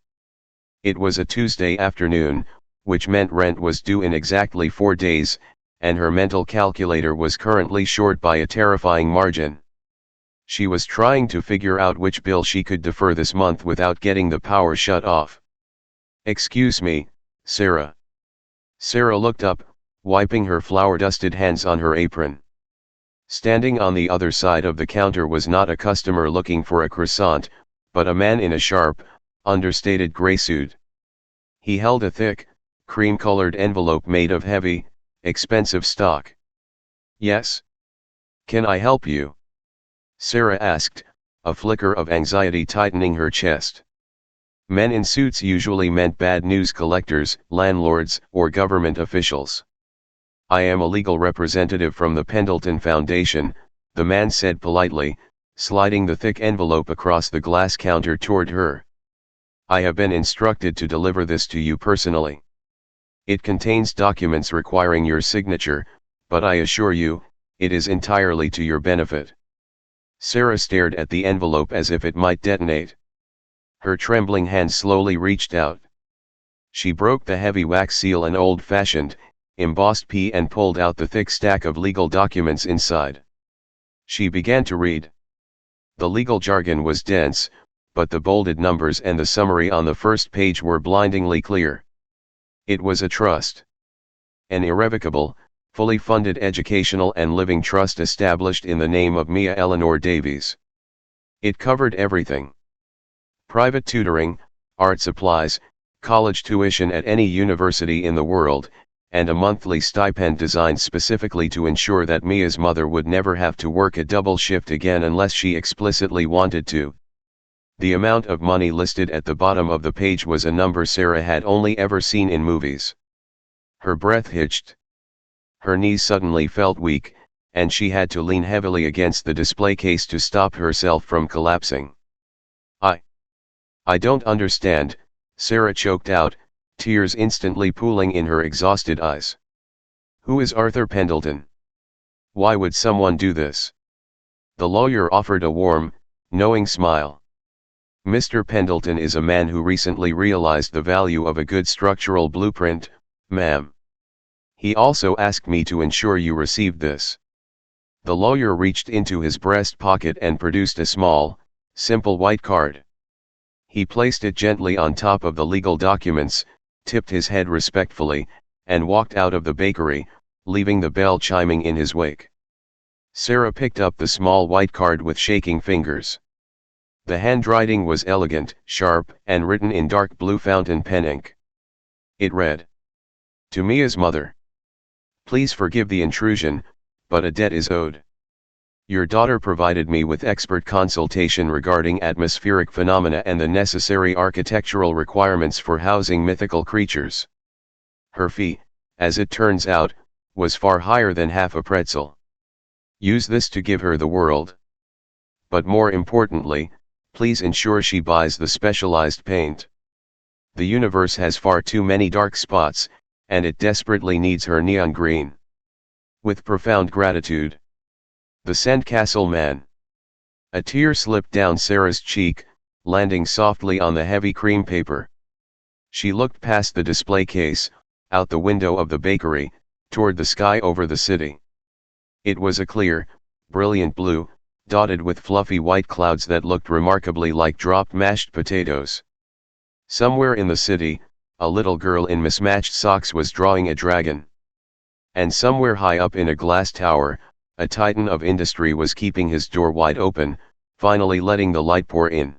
It was a Tuesday afternoon, which meant rent was due in exactly 4 days, and her mental calculator was currently short by a terrifying margin. She was trying to figure out which bill she could defer this month without getting the power shut off. "Excuse me, Sarah." Sarah looked up, wiping her flour-dusted hands on her apron. Standing on the other side of the counter was not a customer looking for a croissant, but a man in a sharp, understated gray suit. He held a thick, cream-colored envelope made of heavy, expensive stock. "Yes? Can I help you?" Sarah asked, a flicker of anxiety tightening her chest. Men in suits usually meant bad news collectors, landlords, or government officials. "I am a legal representative from the Pendelton Foundation," the man said politely, sliding the thick envelope across the glass counter toward her. "I have been instructed to deliver this to you personally. It contains documents requiring your signature, but I assure you, it is entirely to your benefit." Sarah stared at the envelope as if it might detonate. Her trembling hand slowly reached out. She broke the heavy wax seal and old-fashioned, embossed P and pulled out the thick stack of legal documents inside. She began to read. The legal jargon was dense, but the bolded numbers and the summary on the first page were blindingly clear. It was a trust. An irrevocable, fully funded educational and living trust established in the name of Mia Eleanor Davies. It covered everything. Private tutoring, art supplies, college tuition at any university in the world, and a monthly stipend designed specifically to ensure that Mia's mother would never have to work a double shift again unless she explicitly wanted to. The amount of money listed at the bottom of the page was a number Sarah had only ever seen in movies. Her breath hitched. Her knees suddenly felt weak, and she had to lean heavily against the display case to stop herself from collapsing. I don't understand," Sarah choked out, tears instantly pooling in her exhausted eyes. "Who is Arthur Pendelton? Why would someone do this?" The lawyer offered a warm, knowing smile. "Mr. Pendelton is a man who recently realized the value of a good structural blueprint, ma'am. He also asked me to ensure you received this." The lawyer reached into his breast pocket and produced a small, simple white card. He placed it gently on top of the legal documents, tipped his head respectfully, and walked out of the bakery, leaving the bell chiming in his wake. Sarah picked up the small white card with shaking fingers. The handwriting was elegant, sharp, and written in dark blue fountain pen ink. It read, "To Mia's mother. Please forgive the intrusion, but a debt is owed. Your daughter provided me with expert consultation regarding atmospheric phenomena and the necessary architectural requirements for housing mythical creatures. Her fee, as it turns out, was far higher than half a pretzel. Use this to give her the world. But more importantly, please ensure she buys the specialized paint. The universe has far too many dark spots, and it desperately needs her neon green. With profound gratitude. The Sandcastle Man." A tear slipped down Sarah's cheek, landing softly on the heavy cream paper. She looked past the display case, out the window of the bakery, toward the sky over the city. It was a clear, brilliant blue, dotted with fluffy white clouds that looked remarkably like dropped mashed potatoes. Somewhere in the city, a little girl in mismatched socks was drawing a dragon. And somewhere high up in a glass tower, a titan of industry was keeping his door wide open, finally letting the light pour in.